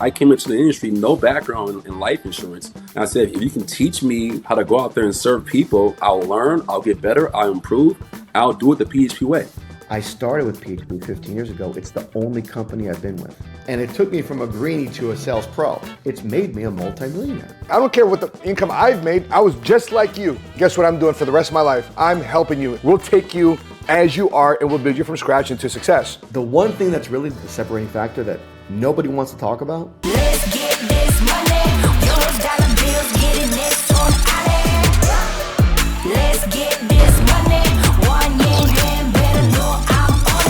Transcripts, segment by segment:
I came into the industry, no background in life insurance. And I said, if you can teach me how to go out there and serve people, I'll learn, I'll get better, I'll improve, I'll do it the PHP way. I started with PHP 15 years ago. It's the only company I've been with. And it took me from a greenie to a sales pro. It's made me a multimillionaire. I don't care what the income I've made. I was just like you. Guess what I'm doing for the rest of my life? I'm helping you. We'll take you as you are and we'll build you from scratch into success. The one thing that's really the separating factor that nobody wants to talk about. Let's get this money. Yours dollar bills getting this on out of. Let's get this money. 1 year better know I'm on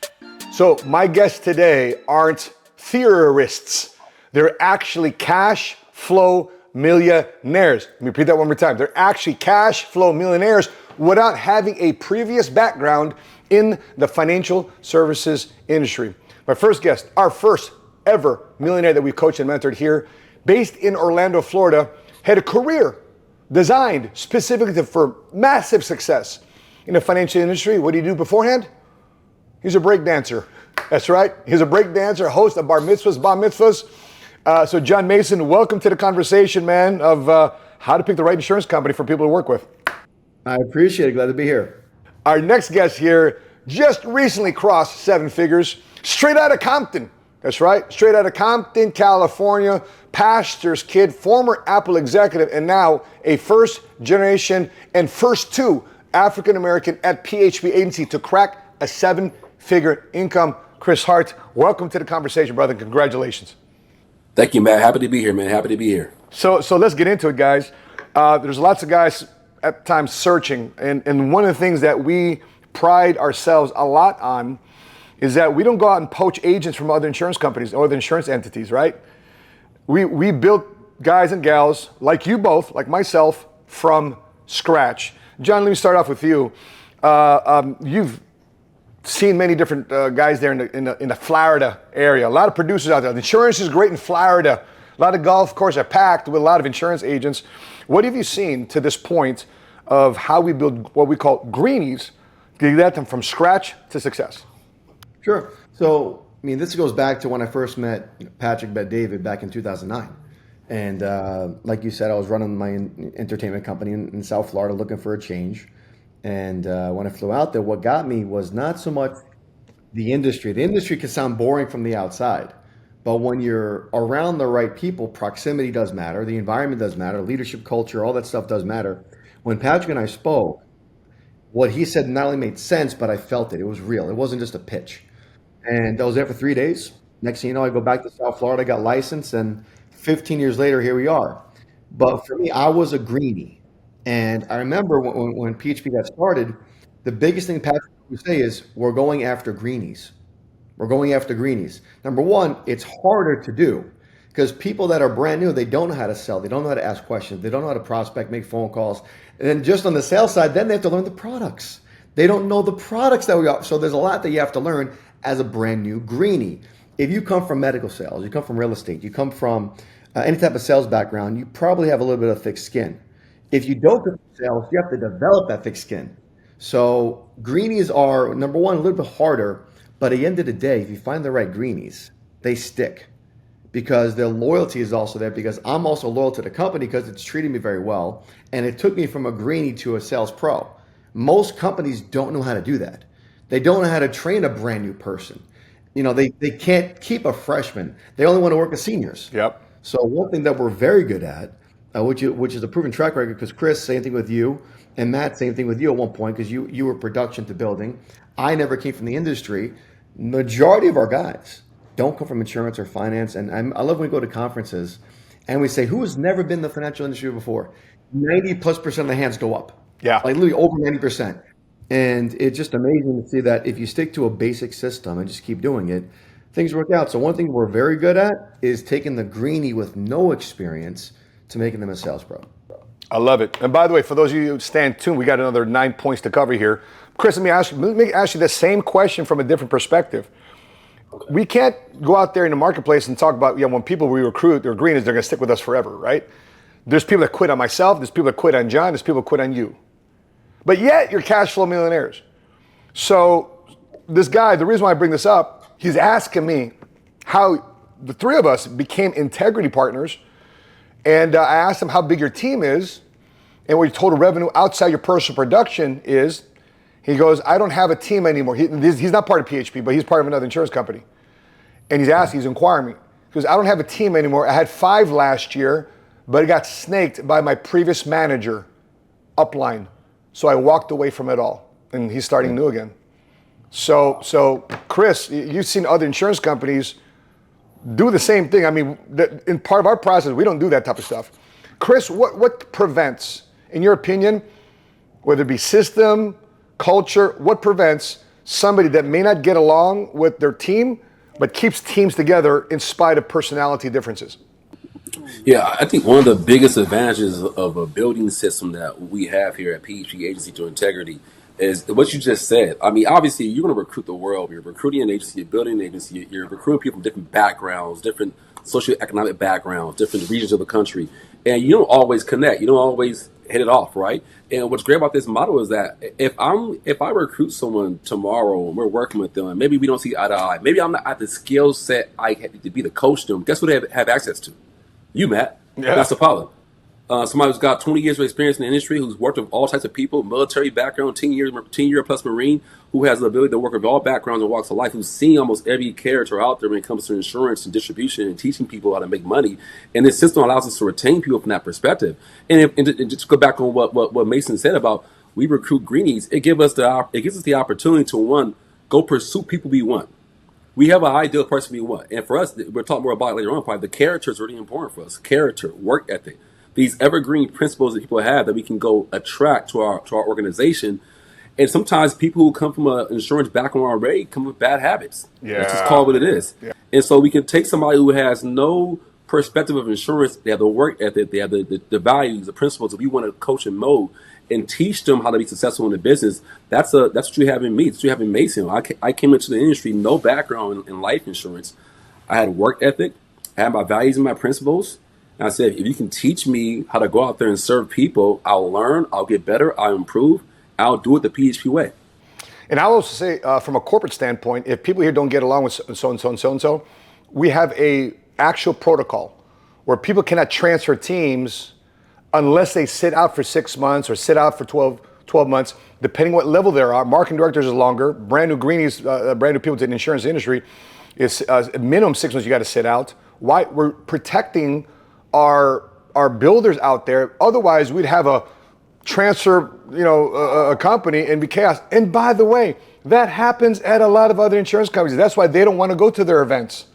it. So my guests today aren't theorists. They're actually cash flow millionaires. Let me repeat that one more time. They're actually cash flow millionaires without having a previous background in the financial services industry. My first guest, our first ever millionaire that we've coached and mentored here, based in Orlando, Florida, had a career designed specifically for massive success in the financial industry. What did he do beforehand? He's a break dancer. That's right. He's a break dancer, host of bar mitzvahs. So John Mason, welcome to the conversation, man, of how to pick the right insurance company for people to work with. I appreciate it. Glad to be here. Our next guest here just recently crossed 7 figures, straight out of Compton. That's right, straight out of Compton, California, pastor's kid, former Apple executive, and now a first generation and first 2 African-American at PHP agency to crack a 7-figure income. Chris Hart, welcome to the conversation, brother. Congratulations. Thank you, Matt. Happy to be here, man. Happy to be here. So let's get into it, guys. There's lots of guys at times searching, and one of the things that we pride ourselves a lot on is that we don't go out and poach agents from other insurance companies or other insurance entities, right? We built guys and gals like you both, like myself, from scratch. John, let me start off with you. You've seen many different guys there in the Florida area. A lot of producers out there. The insurance is great in Florida. A lot of golf courses are packed with a lot of insurance agents. What have you seen to this point of how we build what we call greenies, to get them from scratch to success? Sure. So, I mean, this goes back to when I first met Patrick, met David back in 2009. And like you said, I was running my entertainment company in South Florida looking for a change. And when I flew out there, what got me was not so much the industry. The industry can sound boring from the outside. But when you're around the right people, proximity does matter. The environment does matter. Leadership, culture, all that stuff does matter. When Patrick and I spoke, what he said not only made sense, but I felt it. It was real. It wasn't just a pitch. And I was there for 3 days. Next thing you know, I go back to South Florida, got licensed, and 15 years later, here we are. But for me, I was a greenie. And I remember when PHP got started, the biggest thing Patrick would say is, we're going after greenies. We're going after greenies. Number one, it's harder to do because people that are brand new, they don't know how to sell. They don't know how to ask questions. They don't know how to prospect, make phone calls. And then just on the sales side, then they have to learn the products. They don't know the products that we offer. So there's a lot that you have to learn as a brand new greenie. If you come from medical sales, you come from real estate, you come from any type of sales background, you probably have a little bit of thick skin. If you don't come from sales, you have to develop that thick skin. So greenies are, number one, a little bit harder. But at the end of the day, if you find the right greenies, they stick because their loyalty is also there because I'm also loyal to the company because it's treating me very well. And it took me from a greenie to a sales pro. Most companies don't know how to do that. They don't know how to train a brand new person. You know, they can't keep a freshman. They only want to work with seniors. Yep. So one thing that we're very good at, which is a proven track record, because Chris, same thing with you, and Matt, same thing with you at one point, because you were production to building. I never came from the industry. Majority of our guys don't come from insurance or finance. And I love when we go to conferences and we say, who has never been in the financial industry before? 90+% of the hands go up. Yeah. Like literally over 90%. And it's just amazing to see that if you stick to a basic system and just keep doing it, things work out. So one thing we're very good at is taking the greenie with no experience to making them a sales pro. I love it. And by the way, for those of you who stand tuned, we got another 9 points to cover here. Chris, let me ask you the same question from a different perspective. Okay. We can't go out there in the marketplace and talk about, when people we recruit, they're greenies, they're going to stick with us forever, right? There's people that quit on myself. There's people that quit on John. There's people that quit on you. But yet, you're cash flow millionaires. So this guy, the reason why I bring this up, he's asking me, how the three of us became integrity partners. And I asked him how big your team is and what your total revenue outside your personal production is. He goes, I don't have a team anymore. He's not part of PHP, but he's part of another insurance company. And he's inquiring me. He goes, I don't have a team anymore. I had 5 last year, but it got snaked by my previous manager, upline. So I walked away from it all. And he's starting new again. So Chris, you've seen other insurance companies do the same thing. I mean, in part of our process, we don't do that type of stuff. Chris, what prevents, in your opinion, whether it be system, culture, what prevents somebody that may not get along with their team, but keeps teams together in spite of personality differences? Yeah, I think one of the biggest advantages of a building system that we have here at PHP Agency to Integrity is what you just said. I mean, obviously, you're going to recruit the world. You're recruiting an agency, you're building an agency, you're recruiting people from different backgrounds, different socioeconomic backgrounds, different regions of the country. And you don't always connect. You don't always hit it off, right? And what's great about this model is that if I recruit someone tomorrow and we're working with them, and maybe we don't see eye to eye, maybe I'm not at the skill set I have to be the coach to them. Guess what they have access to? You, Matt. Yeah. That's Sapaula. Somebody who's got 20 years of experience in the industry, who's worked with all types of people, military background, 10-year plus Marine, who has the ability to work with all backgrounds and walks of life, who's seen almost every character out there when it comes to insurance and distribution and teaching people how to make money. And this system allows us to retain people from that perspective. And just to go back on what Mason said about we recruit greenies, it gives us the opportunity to, one, go pursue people we want. We have an ideal person we want. And for us, we'll talk more about it later on, probably the character is really important for us. Character, work ethic. These evergreen principles that people have that we can go attract to our organization. And sometimes people who come from an insurance background already come with bad habits. Yeah. Let's just call it what it is. Yeah. And so we can take somebody who has no perspective of insurance, they have the work ethic, they have the values, the principles that we want to coach and mold, and teach them how to be successful in the business. That's what you have in me. That's what you have in Mason. I came into the industry, no background in life insurance. I had work ethic, I had my values and my principles. And I said, if you can teach me how to go out there and serve people, I'll learn, I'll get better, I'll improve, I'll do it the PHP way. And I'll also say, from a corporate standpoint, if people here don't get along with so-and-so and so-and-so, we have a actual protocol where people cannot transfer teams unless they sit out for 6 months or sit out for 12 months, depending what level they are. Marketing directors is longer. Brand new greenies, brand new people to the insurance industry, is minimum 6 months you got to sit out. Why? We're protecting our builders out there. Otherwise, we'd have a transfer, a company and be chaos. And by the way, that happens at a lot of other insurance companies. That's why they don't want to go to their events.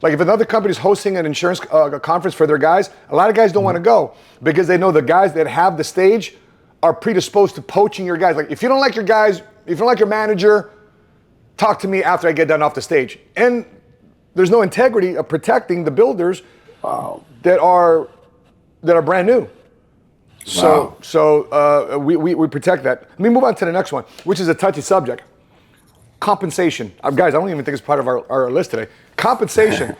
Like if another company is hosting an insurance conference for their guys, a lot of guys don't want to go because they know the guys that have the stage are predisposed to poaching your guys. Like if you don't like your guys, if you don't like your manager, talk to me after I get done off the stage. And there's no integrity of protecting the builders that are brand new. Wow. So we protect that. Let me move on to the next one, which is a touchy subject. Compensation. Guys, I don't even think it's part of our list today. Compensation.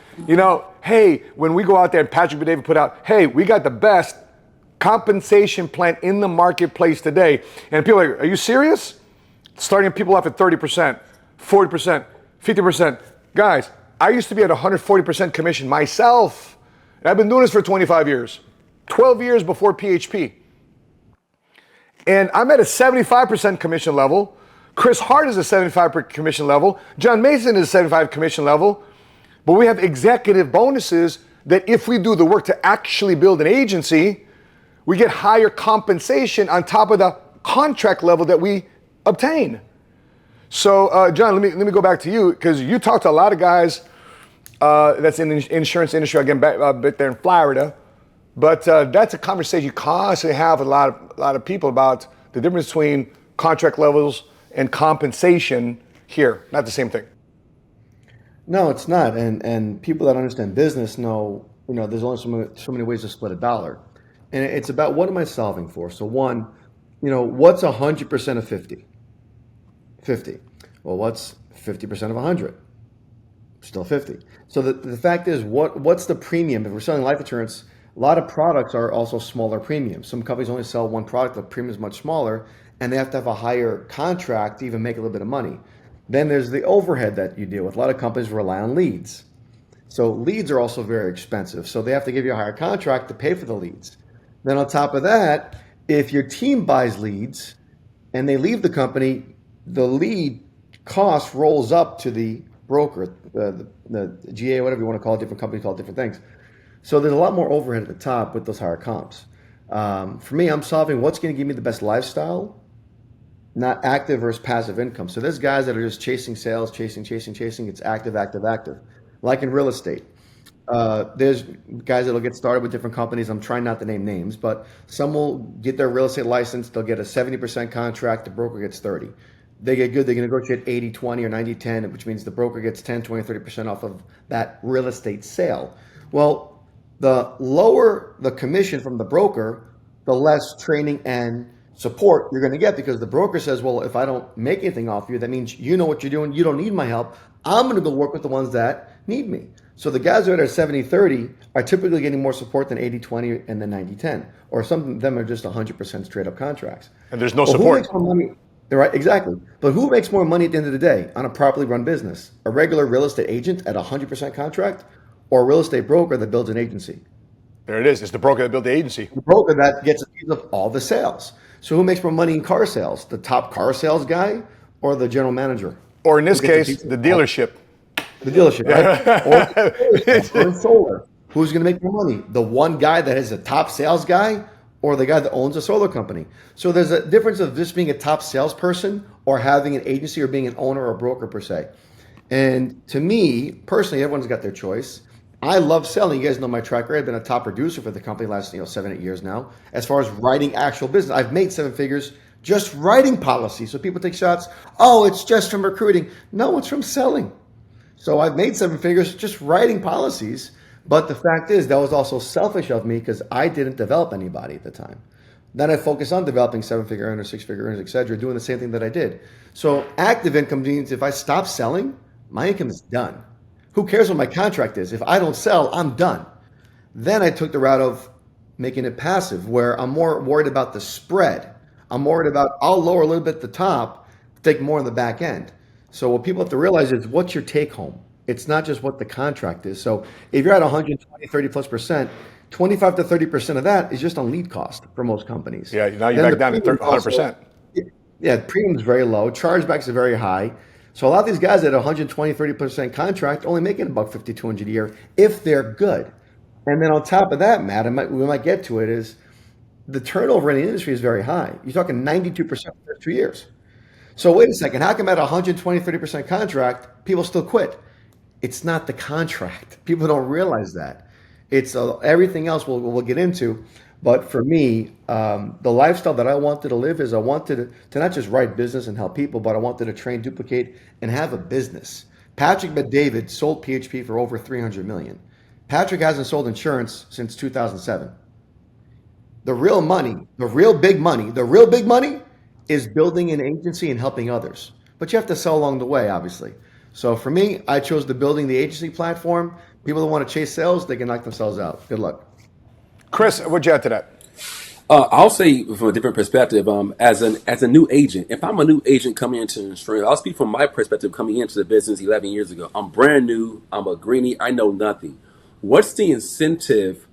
Hey, when we go out there and Patrick David put out, hey, we got the best compensation plan in the marketplace today. And people are like, are you serious? Starting people off at 30%, 40%, 50%. Guys, I used to be at 140% commission myself. And I've been doing this for 25 years. 12 years before PHP. And I'm at a 75% commission level. Chris Hart is a 75% commission level. John Mason is a 75% commission level. But we have executive bonuses that if we do the work to actually build an agency, we get higher compensation on top of the contract level that we obtain. So, John, let me go back to you because you talk to a lot of guys that's in the insurance industry, again, back there in Florida. But that's a conversation you constantly have with a lot of people about the difference between contract levels and compensation here. Not the same thing. No, it's not. And people that understand business know, there's only so many ways to split a dollar. And it's about what am I solving for? So one, what's 100% of 50? 50. Well, what's 50% of 100? Still 50. So the fact is, what's the premium? If we're selling life insurance, a lot of products are also smaller premiums. Some companies only sell one product, the premium is much smaller, and they have to have a higher contract to even make a little bit of money. Then there's the overhead that you deal with. A lot of companies rely on leads. So leads are also very expensive. So they have to give you a higher contract to pay for the leads. Then on top of that, if your team buys leads and they leave the company, the lead cost rolls up to the broker, the GA, whatever you want to call it. Different companies call it different things. So there's a lot more overhead at the top with those higher comps. For me, I'm solving what's going to give me the best lifestyle, not active versus passive income. So there's guys that are just chasing sales, chasing. It's active, active, active. Like in real estate. There's guys that'll get started with different companies. I'm trying not to name names, but some will get their real estate license. They'll get a 70% contract. The broker gets 30. They get good. They can negotiate 80-20 or 90-10, which means the broker gets 10, 20, 30% off of that real estate sale. Well, the lower the commission from the broker, the less training and support you're going to get, because the broker says, well, if I don't make anything off you, that means you know what you're doing. You don't need my help. I'm going to go work with the ones that need me. So the guys that are 70-30 are typically getting more support than 80-20 and then 90-10, or some of them are just 100% straight up contracts. And there's no Well, who support. makes more money? Right, exactly. But who makes more money at the end of the day on a properly run business? A regular real estate agent at 100% contract, or a real estate broker that builds an agency? There it is. It's the broker that built the agency. The broker that gets a piece of all the sales. So who makes more money in car sales? The top car sales guy or the general manager? Or in this Who gets a case, piece of the all- dealership. The dealership, right? Or in solar. Who's going to make more money? The one guy that is a top sales guy, or the guy that owns a solar company? So there's a difference of just being a top salesperson or having an agency or being an owner or a broker per se. And to me, personally, everyone's got their choice. I love selling. You guys know my track record. I've been a top producer for the company the last 7-8 years now. As far as writing actual business, I've made 7 figures just writing policies. So people take shots. Oh, it's just from recruiting. No, it's from selling. So I've made 7 figures just writing policies. But the fact is, that was also selfish of me because I didn't develop anybody at the time. Then I focused on developing 7-figure earners, 6-figure earners, etc., doing the same thing that I did. So active income means if I stop selling, my income is done. Who cares what my contract is? If I don't sell, I'm done. Then I took the route of making it passive, where I'm more worried about the spread. I'm worried about, I'll lower a little bit at the top, take more on the back end. So what people have to realize is, what's your take home? It's not just what the contract is. So if you're at 120, 30 plus %, 25 to 30% of that is just on lead cost for most companies. Yeah, now you're Then back down to premium 100%. Yeah, premium's very low. Chargebacks are very high. So a lot of these guys at 120, 30% contract only making about 50, 200 a year if they're good. And then on top of that, Matt, we might get to it, is the turnover in the industry is very high. You're talking 92% for the first 2 years. So wait a second, how come at 120, 30% contract, people still quit? It's not the contract. People don't realize that. It's everything else we'll get into. But for me, the lifestyle that I wanted to live is I wanted to not just write business and help people, but I wanted to train, duplicate, and have a business. Patrick Bet-David sold PHP for over $300 million. Patrick hasn't sold insurance since 2007. The real money, the real big money is building an agency and helping others. But you have to sell along the way, obviously. So for me, I chose the building the agency platform. People that want to chase sales, they can knock themselves out. Good luck. Chris, what'd you add to that? I'll say from a different perspective, as a new agent, if I'm a new agent coming into insurance, I'll speak from my perspective coming into the business 11 years ago. I'm brand new. I'm a greenie. I know nothing. What's the incentive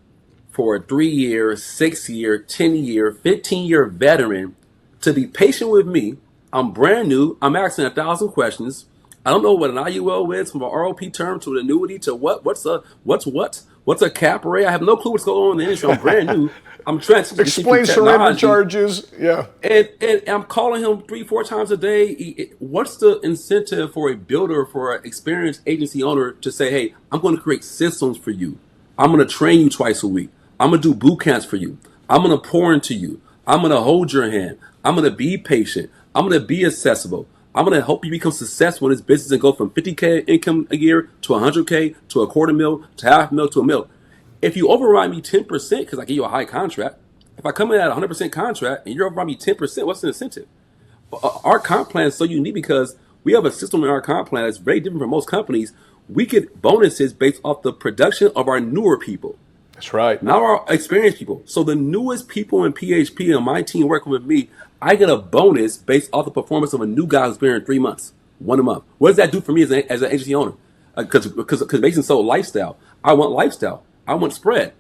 for a 3-year, 6-year, 10-year, 15-year veteran to be patient with me? I'm brand new. I'm asking 1,000 questions. I don't know what an IUL is, from an ROP term to an annuity to what's a cap rate. I have no clue what's going on in the industry. I'm brand new. I'm trying to Explain surrender charges. Yeah. And I'm calling him 3-4 times a day. What's the incentive for a builder, for an experienced agency owner to say, hey, I'm going to create systems for you. I'm going to train you twice a week. I'm going to do boot camps for you. I'm going to pour into you. I'm going to hold your hand. I'm going to be patient. I'm going to be accessible. I'm going to help you become successful in this business and go from 50K income a year to 100K to a $250,000 to $500,000 to $1 million. If you override me 10% because I give you a high contract, if I come in at 100% contract and you're override me 10%, what's the incentive? Our comp plan is so unique because we have a system in our comp plan that's very different from most companies. We get bonuses based off the production of our newer people. That's right. Not our experienced people. So the newest people in PHP on my team working with me, I get a bonus based off the performance of a new guy who's been here in 3 months, 1 a month. What does that do for me as an agency owner? because Mason's so lifestyle. I want lifestyle. I want spread.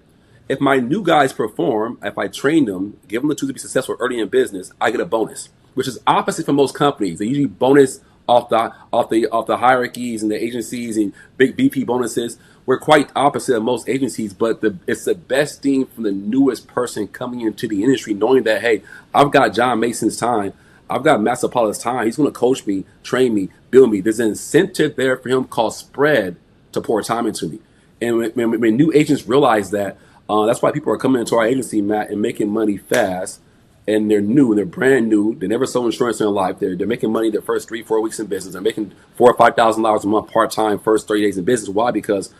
If my new guys perform, if I train them, give them the tools to be successful early in business, I get a bonus, which is opposite from most companies. They usually bonus off the hierarchies and the agencies and big VP bonuses. We're quite opposite of most agencies, but it's the best thing from the newest person coming into the industry, knowing that, hey, I've got John Mason's time. I've got Matt Sapaula's time. He's going to coach me, train me, build me. There's an incentive there for him called spread to pour time into me. And when new agents realize that, that's why people are coming into our agency, Matt, and making money fast. And they're new, and they're brand new. They never sold insurance in their life. They're making money their first 3-4 weeks in business. They're making $4,000 or $5,000 a month part time first 30 days in business. Why? Because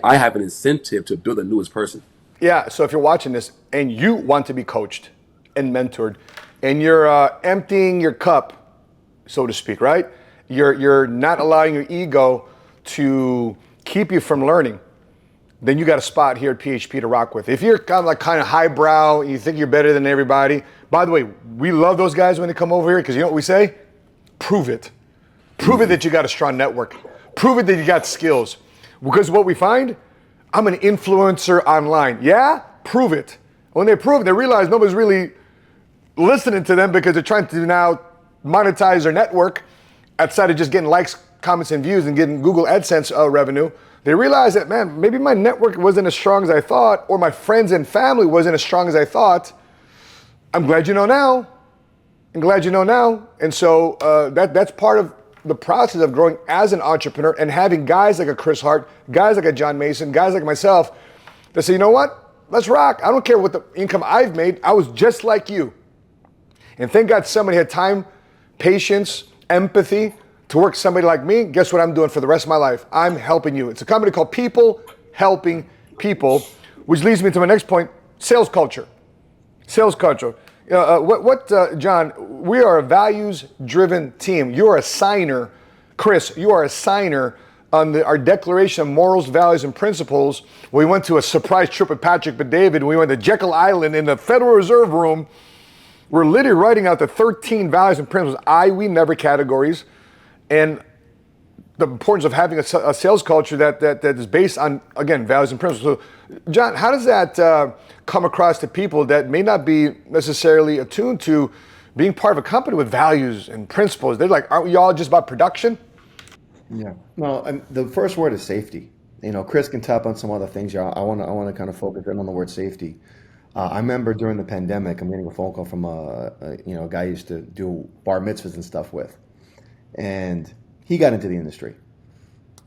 I have an incentive to build the newest person. Yeah. So if you're watching this and you want to be coached and mentored, and you're emptying your cup, so to speak, right? You're not allowing your ego to keep you from learning. Then you got a spot here at PHP to rock with. If you're kind of highbrow and you think you're better than everybody, by the way, we love those guys when they come over here because you know what we say? Prove it. Prove it that you got a strong network. Prove it that you got skills. Because what we find, I'm an influencer online. Yeah? Prove it. When they prove it, they realize nobody's really listening to them because they're trying to now monetize their network outside of just getting likes, comments, and views and getting Google AdSense revenue. They realize that, man, maybe my network wasn't as strong as I thought, or my friends and family wasn't as strong as I thought. I'm glad you know now. I'm glad you know now. And so that's part of the process of growing as an entrepreneur and having guys like a Chris Hart, guys like a John Mason, guys like myself that say, you know what? Let's rock. I don't care what the income I've made. I was just like you. And thank God somebody had time, patience, empathy to work somebody like me. Guess what I'm doing for the rest of my life? I'm helping you. It's a company called People Helping People, which leads me to my next point, sales culture. Sales culture. John, we are a values-driven team. You're a signer. Chris, you are a signer on our Declaration of Morals, Values, and Principles. We went to a surprise trip with Patrick and David. We went to Jekyll Island in the Federal Reserve Room. We're literally writing out the 13 values and principles, we never categories, and the importance of having a sales culture that is based on, again, values and principles. So, John, how does that come across to people that may not be necessarily attuned to being part of a company with values and principles? They're like, aren't we all just about production? Yeah. Well, the first word is safety. You know, Chris can tap on some other things here. I want to kind of focus in on the word safety. I remember during the pandemic, I'm getting a phone call from a guy I used to do bar mitzvahs and stuff with, and he got into the industry.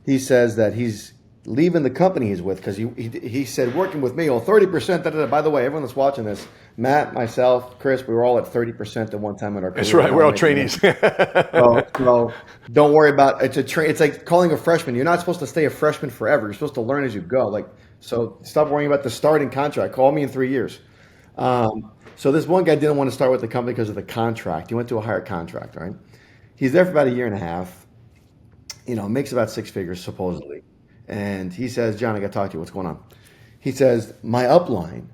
He says that he's leaving the company he's with because he said working with me, 30%. By the way, everyone that's watching this, Matt, myself, Chris, we were all at 30% at one time in our career. That's right. We're all trainees. So don't worry about it. It's like calling a freshman. You're not supposed to stay a freshman forever. You're supposed to learn as you go. So stop worrying about the starting contract. Call me in 3 years. So this one guy didn't want to start with the company because of the contract. He went to a higher contract, right? He's there for about a year and a half. Makes about 6 figures supposedly. And he says, John, I got to talk to you. What's going on? He says, my upline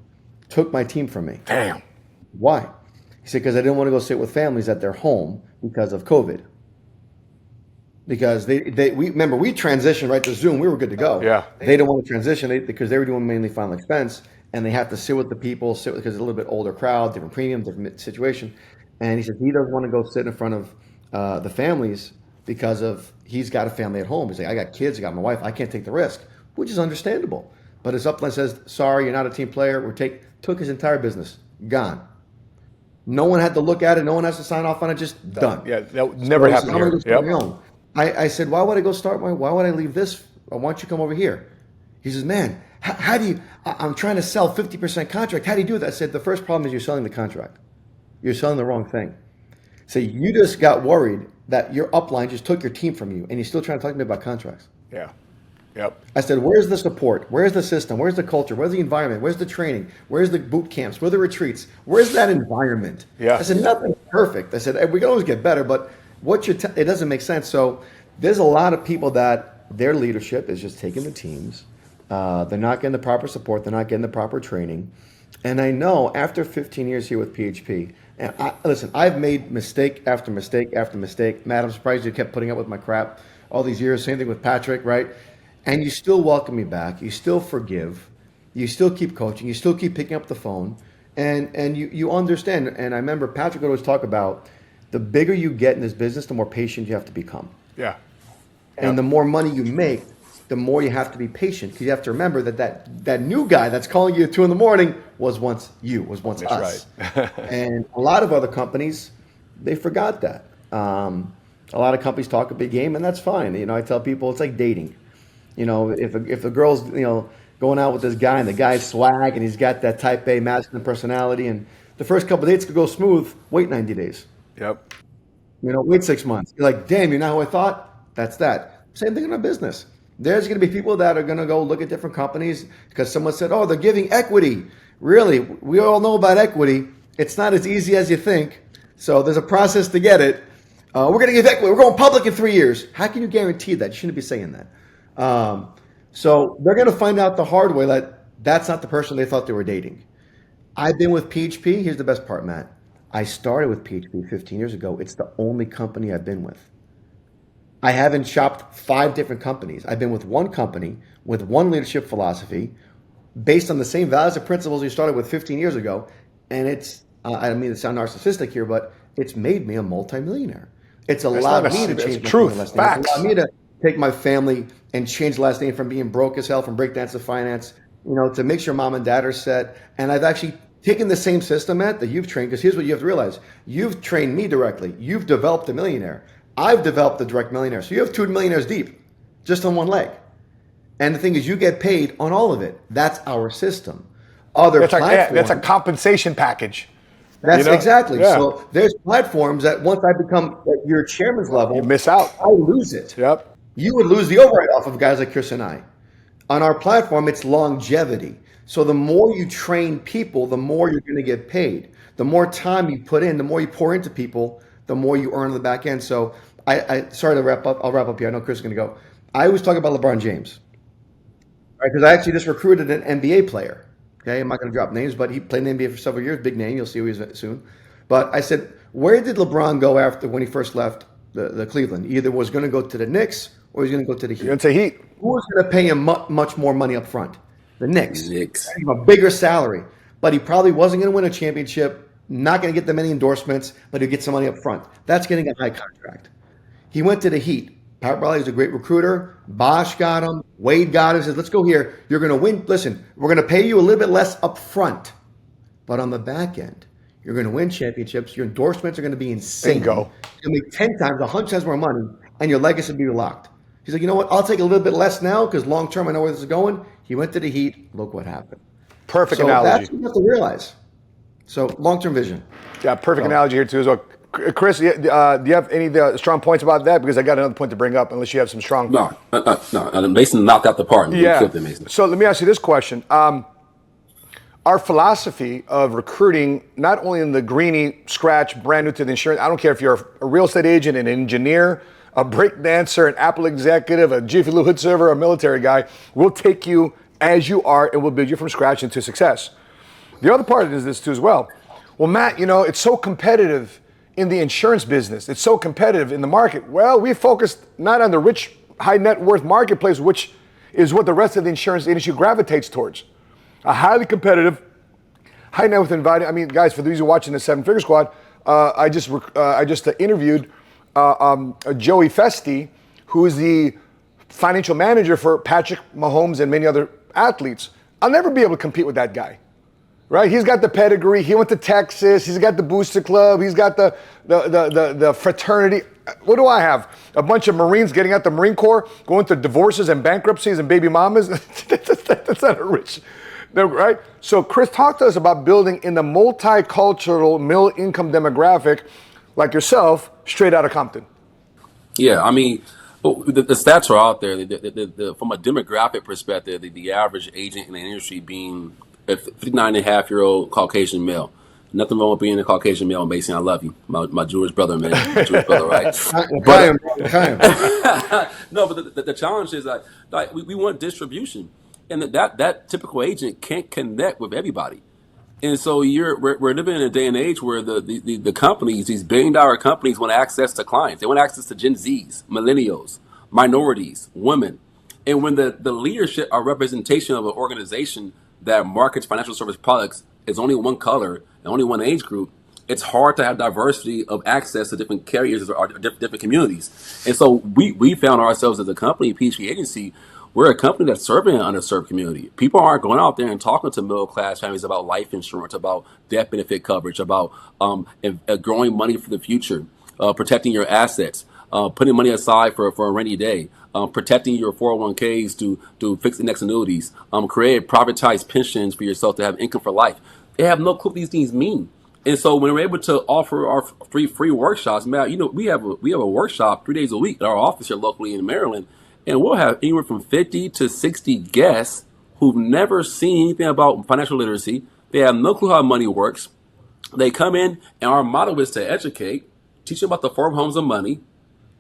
took my team from me. Damn. Why? He said, because I didn't want to go sit with families at their home because of COVID. Because we transitioned right to Zoom. We were good to go. Yeah. They didn't want to transition because they were doing mainly final expense, and they have to sit with the people, because it's a little bit older crowd, different premium, different situation. And he said he doesn't want to go sit in front of the families because he's got a family at home. He's like, I got kids, I got my wife, I can't take the risk, which is understandable. But his upline says, sorry, you're not a team player. Took his entire business, gone. No one had to look at it. No one has to sign off on it. Just done. Yeah, that never happened here. Yep. I said, why would I go start why would I leave this? Why don't you come over here? He says, man, how do you, I'm trying to sell 50% contract. How do you do that? I said, the first problem is you're selling the contract. You're selling the wrong thing. So you just got worried that your upline just took your team from you, and you're still trying to talk to me about contracts. Yeah. Yep. I said, where's the support? Where's the system? Where's the culture? Where's the environment? Where's the training? Where's the boot camps? Where are the retreats? Where's that environment? Yeah. I said, nothing's perfect. I said, hey, we can always get better, but it doesn't make sense. So there's a lot of people that their leadership is just taking the teams. They're not getting the proper support. They're not getting the proper training. And I know after 15 years here with PHP, and listen, I've made mistake after mistake after mistake. Matt, I'm surprised you kept putting up with my crap all these years. Same thing with Patrick, right? and you still welcome me back, you still forgive, you still keep coaching, you still keep picking up the phone, and you understand. And I remember Patrick would always talk about the bigger you get in this business, the more patient you have to become. Yeah. And the more money you make, the more you have to be patient, because you have to remember that new guy that's calling you at 2 a.m. was once you, was once That's us. right. And a lot of other companies, they forgot that. A lot of companies talk a big game, and that's fine. You know, I tell people it's like dating. You know, if the girl's, you know, going out with this guy and the guy's swag and he's got that type A masculine personality, and the first couple of dates could go smooth, wait 90 days. Yep. You know, wait 6 months. You're like, damn, you're not who I thought? That's that. Same thing in our business. There's going to be people that are going to go look at different companies because someone said, oh, they're giving equity. Really, we all know about equity. It's not as easy as you think. So there's a process to get it. We're going to give equity. We're going public in 3 years. How can you guarantee that? You shouldn't be saying that. So they're going to find out the hard way that that's not the person they thought they were dating. I've been with PHP. Here's the best part, Matt. I started with PHP 15 years ago. It's the only company I've been with. I haven't shopped 5 different companies. I've been with one company with one leadership philosophy based on the same values and principles we started with 15 years ago. And it's, I don't mean to sound narcissistic here, but it's made me a multimillionaire. It's allowed me to change my truth, last name. facts. It's allowed me to take my family and change the last name from being broke as hell, from breakdance to finance, you know, to make sure mom and dad are set. And I've actually taken the same system, Matt, that you've trained, because here's what you have to realize. You've trained me directly. You've developed a millionaire. I've developed the direct millionaire. So you have 2 millionaires deep, just on one leg. And the thing is, you get paid on all of it. That's our system. Other platforms. That's a compensation package. That's exactly. Yeah. So there's platforms that once I become at your chairman's level, You miss out. I lose it. Yep. You would lose the override off of guys like Chris and I. On our platform, it's longevity. So the more you train people, the more you're going to get paid. The more time you put in, the more you pour into people, the more you earn on the back end. So I sorry to wrap up. I'll wrap up here. I know Chris is going to go. I always talk about LeBron James, right? Because I actually just recruited an NBA player. Okay, I'm not going to drop names, but he played in the NBA for several years. Big name. You'll see who he is soon. But I said, where did LeBron go after when he first left the Cleveland? He either was going to go to the Knicks or he was going to go to the Heat. You're going to say Heat. Who was going to pay him much more money up front? The Knicks. Knicks. A bigger salary. But he probably wasn't going to win a championship, not going to get that many endorsements, but he'd get some money up front. That's getting a high contract. He went to the Heat. Pat Riley was a great recruiter. Bosch got him. Wade got him. Says, let's go here. You're going to win. Listen, we're going to pay you a little bit less up front. But on the back end, you're going to win championships. Your endorsements are going to be insane. Bingo. You'll make 10 times, 100 times more money, and your legacy will be locked. He's like, you know what? I'll take a little bit less now because long term I know where this is going. He went to the Heat. Look what happened. Perfect So analogy. that's what you have to realize. So long term vision. Yeah, perfect analogy here too as well. Chris, do you have any strong points about that? Because I got another point to bring up, unless you have some strong. No. Mason knocked out the park. Yeah. Killed it, Mason. So let me ask you this question. Our philosophy of recruiting, not only in the greenie, scratch, brand new to the insurance, I don't care if you're a real estate agent, an engineer, a break dancer, an Apple executive, a Jiffy Lube hood server, a military guy, we'll take you as you are and we'll build you from scratch into success. The other part is this too as well. Well, Matt, you know, it's so competitive in the insurance business. It's so competitive in the market. Well, we focused not on the rich, high net worth marketplace, which is what the rest of the insurance industry gravitates towards. A highly competitive, high net worth environment. I mean, guys, for those who are watching the 7 Figure Squad, I just interviewed Joey Festi, who is the financial manager for Patrick Mahomes and many other athletes. I'll never be able to compete with that guy. Right, he's got the pedigree. He went to Texas. He's got the Booster Club. He's got the fraternity. What do I have? A bunch of Marines getting out the Marine Corps, going through divorces and bankruptcies and baby mamas. That's not a rich, right? So, Chris, talk to us about building in the multicultural, middle-income demographic, like yourself, straight out of Compton. Yeah, I mean, the stats are out there. From a demographic perspective, the average agent in the industry being a 59-and-a-half-year-old Caucasian male. Nothing wrong with being a Caucasian male, Mason. I love you. My Jewish brother, man. My Jewish brother, right? No, but the challenge is like we want distribution. And that typical agent can't connect with everybody. And so we're living in a day and age where the companies, these billion-dollar companies, want access to clients. They want access to Gen Zs, millennials, minorities, women. And when the leadership or representation of an organization that markets financial service products is only one color and only one age group, it's hard to have diversity of access to different carriers or different communities. And so we found ourselves as a company, PHP agency, we're a company that's serving an underserved community. People aren't going out there and talking to middle class families about life insurance, about death benefit coverage, about growing money for the future, protecting your assets, putting money aside for a rainy day, protecting your 401ks to fixed index annuities, create privatized pensions for yourself to have income for life. They have no clue what these things mean. And so when we're able to offer our free workshops, man, we have a workshop 3 days a week at our office here locally in Maryland, and we'll have anywhere from 50 to 60 guests who've never seen anything about financial literacy. They have no clue how money works. They come in, and our motto is to educate, teach them about the 4 homes of money.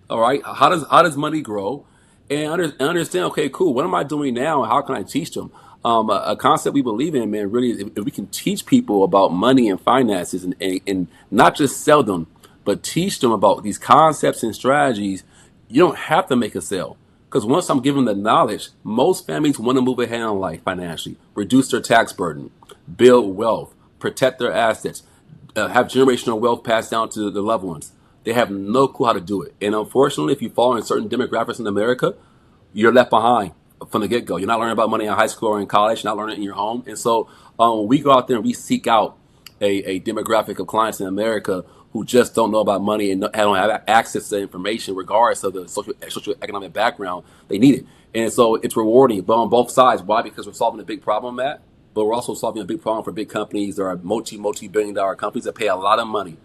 All right, how does money grow, and understand. Okay, cool. What am I doing now, and how can I teach them? A concept we believe in, man. Really, if we can teach people about money and finances, and not just sell them, but teach them about these concepts and strategies, you don't have to make a sale. Because once I'm giving them the knowledge, most families want to move ahead in life financially, reduce their tax burden, build wealth, protect their assets, have generational wealth passed down to the loved ones. They have no clue how to do it. And unfortunately, if you fall in certain demographics in America, you're left behind from the get-go. You're not learning about money in high school or in college. You're not learning it in your home. And so we go out there and we seek out a demographic of clients in America who just don't know about money and don't have access to information regardless of the social economic background. They need it. And so it's rewarding, but on both sides. Why? Because we're solving a big problem, Matt, but we're also solving a big problem for big companies. There are multi-billion-dollar companies that pay a lot of money.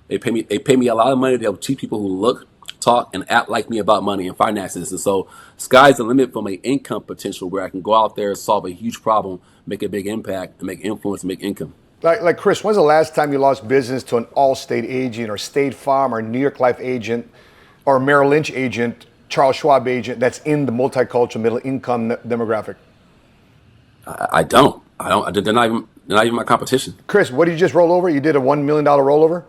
They pay me a lot of money to help teach people who look, talk, and act like me about money and finances. And so sky's the limit for my income potential, where I can go out there, solve a huge problem, make a big impact, and make influence, and make income. Like Chris, when's the last time you lost business to an Allstate agent or State Farm or New York Life agent or Merrill Lynch agent, Charles Schwab agent that's in the multicultural middle income demographic? I don't. They're not even my competition. Chris, what did you just roll over? You did a $1 million rollover?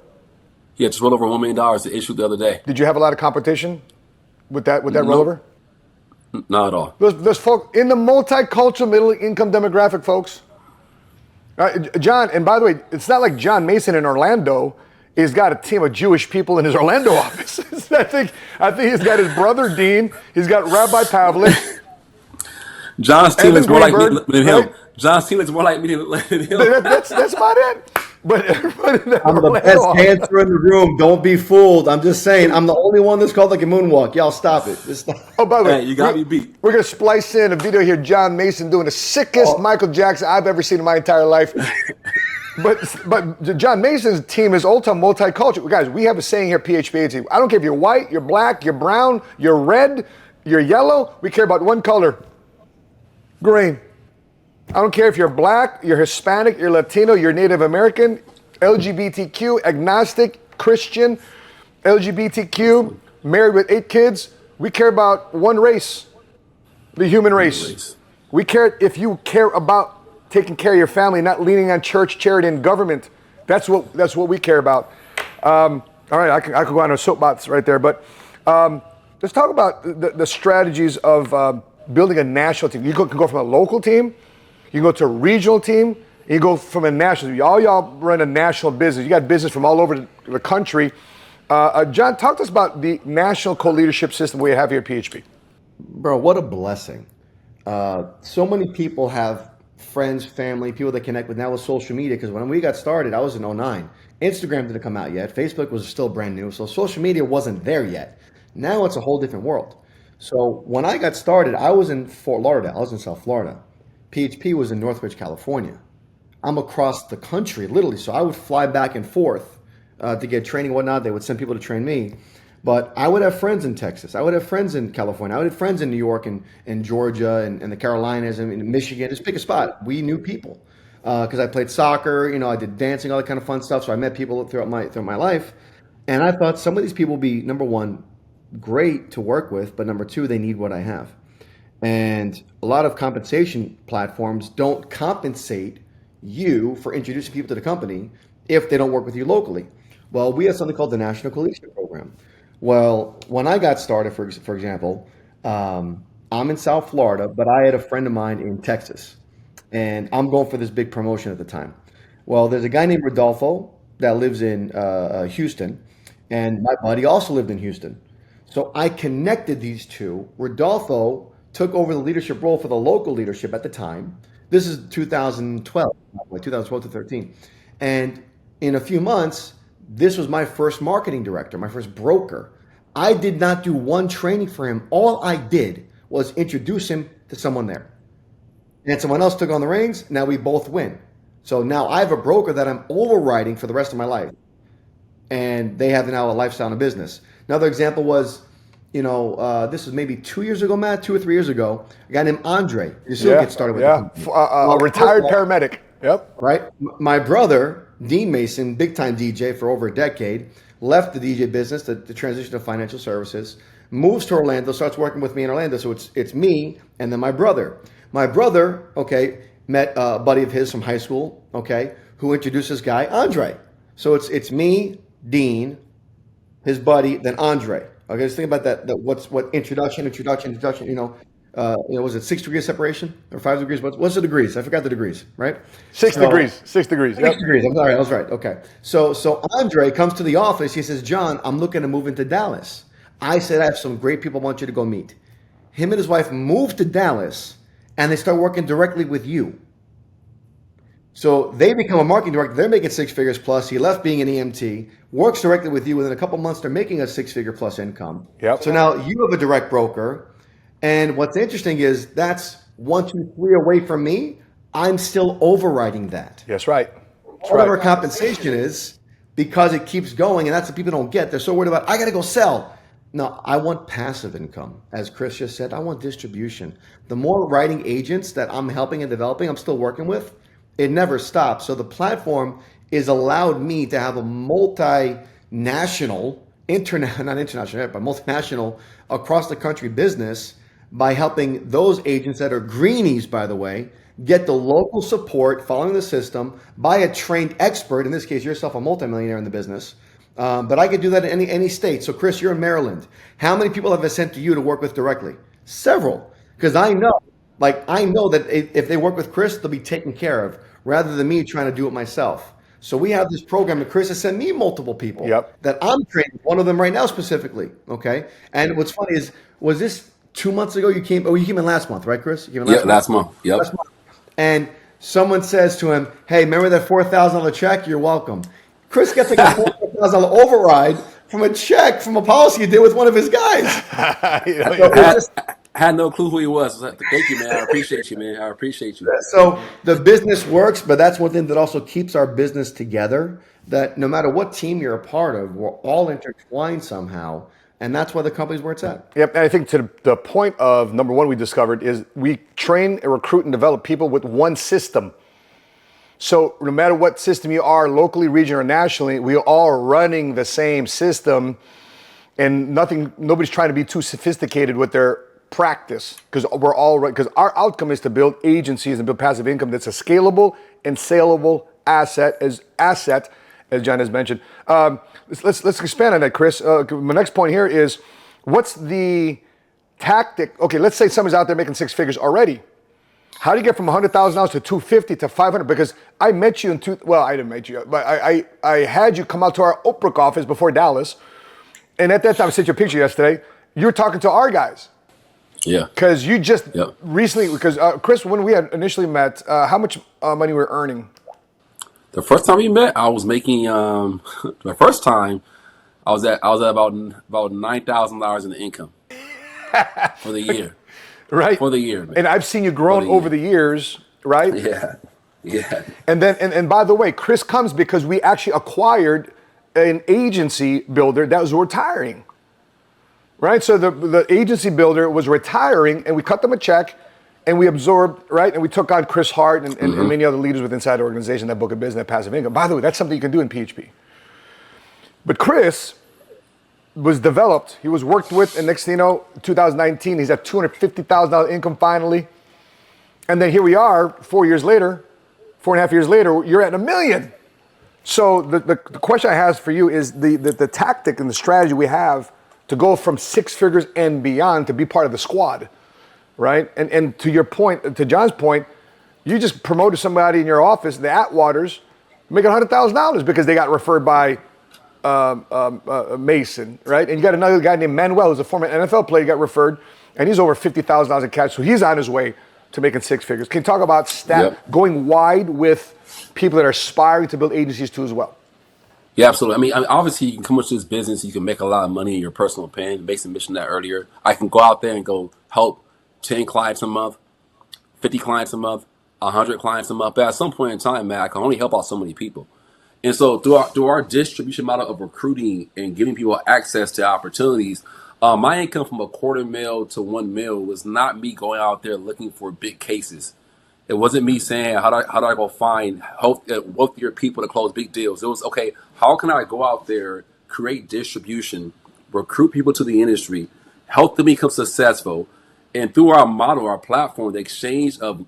Yeah, just rolled over $1 million to issue the other day. Did you have a lot of competition with that rollover? Not at all. There's folks in the multicultural middle income demographic, folks. John, and by the way, it's not like John Mason in Orlando has got a team of Jewish people in his Orlando office. I think he's got his brother Dean. He's got Rabbi Pavlik. John's team is more like me than him. Right? John's team is more like me than him. That's about it. But everybody I'm the best dancer in the room. Don't be fooled. I'm just saying, I'm the only one that's called like a moonwalk. Y'all stop it. Oh, by the way, hey, you got me beat. We're going to splice in a video here. John Mason doing the sickest Michael Jackson I've ever seen in my entire life. But John Mason's team is ultra multicultural. Guys, we have a saying here at PHP. I don't care if you're white, you're black, you're brown, you're red, you're yellow. We care about one color. Green. I don't care if you're black, you're Hispanic, you're Latino, you're Native American, LGBTQ, agnostic, Christian, LGBTQ, married with 8 kids. We care about one race, the human race. We care if you care about taking care of your family, not leaning on church, charity, and government. That's what we care about. All right, I could go on a soapbox right there, but let's talk about the strategies of building a national team. You can go from a local team. You go to a regional team, you go from a national. All y'all run a national business. You got business from all over the country. John, talk to us about the national co-leadership system we have here at PHP. Bro, what a blessing. So many people have friends, family, people they connect with now with social media, because when we got started, I was in 2009. Instagram didn't come out yet. Facebook was still brand new, so social media wasn't there yet. Now it's a whole different world. So when I got started, I was in Fort Lauderdale. I was in South Florida. PHP was in Northridge, California. I'm across the country, literally. So I would fly back and forth to get training and whatnot. They would send people to train me. But I would have friends in Texas. I would have friends in California. I would have friends in New York and Georgia and the Carolinas and Michigan. Just pick a spot. We knew people because I played soccer. I did dancing, all that kind of fun stuff. So I met people throughout my life. And I thought some of these people would be, number one, great to work with. But number two, they need what I have. And a lot of compensation platforms don't compensate you for introducing people to the company if they don't work with you locally. Well, we have something called the National Co-Leadership Program. Well, when I got started, for example, I'm in South Florida, but I had a friend of mine in Texas, and I'm going for this big promotion at the time. Well, there's a guy named Rodolfo that lives in Houston, and my buddy also lived in Houston. So I connected these two. Rodolfo took over the leadership role for the local leadership at the time. This is 2012, like 2012 to 13. And in a few months, this was my first marketing director, my first broker. I did not do one training for him. All I did was introduce him to someone there. And someone else took on the reins. Now we both win. So now I have a broker that I'm overriding for the rest of my life. And they have now a lifestyle and a business. Another example was, this was maybe 2 years ago, Matt, 2 or 3 years ago, a guy named Andre. You still get started with a retired paramedic. Yep. Right? My brother, Dean Mason, big time DJ for over a decade, left the DJ business to transition to financial services, moves to Orlando, starts working with me in Orlando. So it's me and then my brother. My brother, met a buddy of his from high school, who introduced this guy, Andre. So it's me, Dean, his buddy, then Andre. Okay, just think about that. What introduction? Was it 6 degrees separation or 5 degrees? What's the degrees? I forgot the degrees, right? 6 degrees. 6 degrees. 6 degrees. I'm sorry, I was right. Okay. So Andre comes to the office. He says, John, I'm looking to move into Dallas. I said, I have some great people I want you to go meet. Him and his wife moved to Dallas and they start working directly with you. So they become a marketing director. They're making 6 figures plus. He left being an EMT, works directly with you. Within a couple months, they're making a 6-figure plus income. Yep. So now you have a direct broker. And what's interesting is that's 1, 2, 3 away from me. I'm still overriding that. Yes, right. Whatever compensation is, because it keeps going, and that's what people don't get. They're so worried about, I got to go sell. No, I want passive income. As Chris just said, I want distribution. The more writing agents that I'm helping and developing, I'm still working with, it never stops. So the platform is allowed me to have a multinational, not international, but multinational across the country business by helping those agents that are greenies, by the way, get the local support following the system by a trained expert. In this case, yourself, a multimillionaire in the business. But I could do that in any state. So Chris, you're in Maryland. How many people have I sent to you to work with directly? Several. Because I know that if they work with Chris, they'll be taken care of rather than me trying to do it myself. So we have this program that Chris has sent me multiple people that I'm training. One of them right now specifically. Okay. And what's funny is, was this 2 months ago you came in last month, right, Chris? You came in last month. Yep. Last month. And someone says to him, hey, remember that $4,000 check? You're welcome. Chris gets like a $4,000 override from a check from a policy he did with one of his guys. I had no clue who he was. Thank you, man. I appreciate you, man. I appreciate you. So the business works, but that's one thing that also keeps our business together, that no matter what team you're a part of, we're all intertwined somehow. And that's why the company's where it's at. Yep. And I think to the point of number one we discovered is we train and recruit and develop people with one system. So no matter what system you are, locally, region, or nationally, we are all running the same system, and nobody's trying to be too sophisticated with their practice, because our outcome is to build agencies and build passive income that's a scalable and saleable asset, as John has mentioned. Let's expand on that, Chris. My next point here is, what's the tactic? Okay, let's say someone's out there making 6 figures already. How do you get from $100,000 to $250 to $500? Because I met you I didn't meet you, but I had you come out to our Oak Brook office before Dallas, and at that time I sent you a picture yesterday. You were talking to our guys. Yeah. Because you just recently, Chris, when we had initially met, how much money were earning? The first time we met, I was making the first time I was at about $9,000 in income for the year. Right. For the year. Man. And I've seen you grown over the years, right? Yeah. Yeah. And then and by the way, Chris comes because we actually acquired an agency builder that was retiring. Right? So the agency builder was retiring, and we cut them a check, and we absorbed, right? And we took on Chris Hart and many other leaders within inside the organization, that book of business, that passive income. By the way, that's something you can do in PHP. But Chris was developed. He was worked with, and next thing you know, 2019, he's at $250,000 income finally. And then here we are, 4 years later, 4.5 years later, you're at $1 million. So the question I have for you is the tactic and the strategy we have to go from 6 figures and beyond to be part of the squad. right? And to your point, to John's point, you just promoted somebody in your office, the Atwaters, making $100,000 because they got referred by Mason, right? And you got another guy named Manuel, who's a former NFL player, got referred, and he's over $50,000 in cash, so he's on his way to making six figures. Can you talk about going wide with people that are aspiring to build agencies too as well? Yeah, absolutely. I mean, obviously, you can come into this business, you can make a lot of money in your personal opinion. Mason mentioned that earlier. I can go out there and go help 10 clients a month, 50 clients a month, 100 clients a month. But at some point in time, man, I can only help out so many people. And so through our distribution model of recruiting and giving people access to opportunities, my income from $250,000 to $1 million was not me going out there looking for big cases. It wasn't me saying, how do I go find wealthier people to close big deals? It was, okay, how can I go out there, create distribution, recruit people to the industry, help them become successful, and through our model, our platform, the exchange of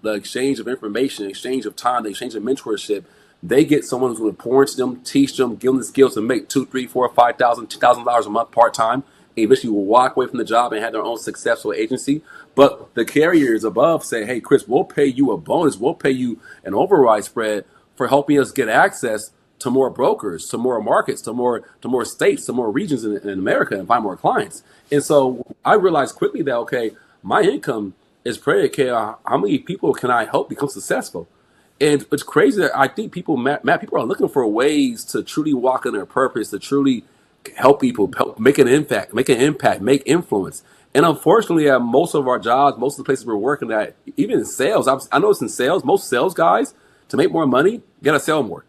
information, exchange of time, the exchange of mentorship, they get someone who's going to pour into them, teach them, give them the skills to make $2,000, $3,000, $4,000, $5,000, $2,000 a month part time. Eventually will walk away from the job and have their own successful agency. But the carriers above say, hey, Chris, we'll pay you a bonus. We'll pay you an override spread for helping us get access to more brokers, to more markets, to more states, to more regions in America and find more clients. And so I realized quickly that, okay, my income is predicated on how many people can I help become successful. And it's crazy that I think people are looking for ways to truly walk in their purpose, to truly help people, make an impact, make influence. And unfortunately, at most of our jobs, most of the places we're working at, even in sales, I noticed in sales, most sales guys, to make more money, you gotta sell more.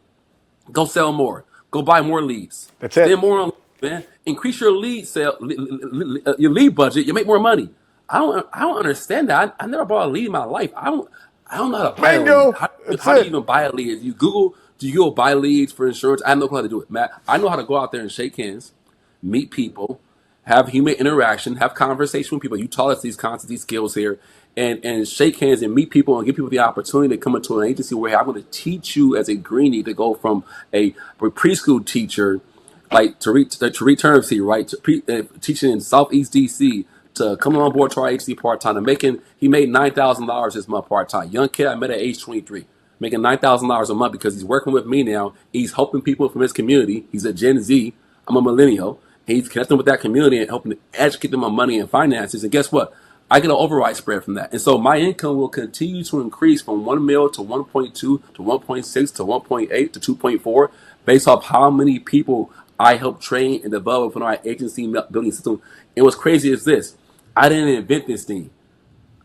Go sell more. Go buy more leads. That's it. Spend more on, man. Increase your your lead budget. You make more money. I don't understand that. I never bought a lead in my life. I don't know how to buy a lead. How do you even buy a lead? Do you go buy leads for insurance? I have no clue how to do it, Matt. I know how to go out there and shake hands, meet people, have human interaction, have conversation with people. You taught us these concepts, these skills here, and shake hands and meet people and give people the opportunity to come into an agency where, hey, I'm going to teach you as a greenie to go from a preschool teacher, like to return to right, teaching in Southeast DC, to coming on board to our agency part time, and he made $9,000 this month part time. Young kid I met at age 23. Making $9,000 a month because he's working with me now. He's helping people from his community. He's a Gen Z. I'm a millennial. He's connecting with that community and helping to educate them on money and finances. And guess what? I get an override spread from that. And so my income will continue to increase from $1 million to 1.2 to 1.6 to 1.8 to 2.4 based off how many people I help train and develop in our agency building system. And what's crazy is this. I didn't invent this thing.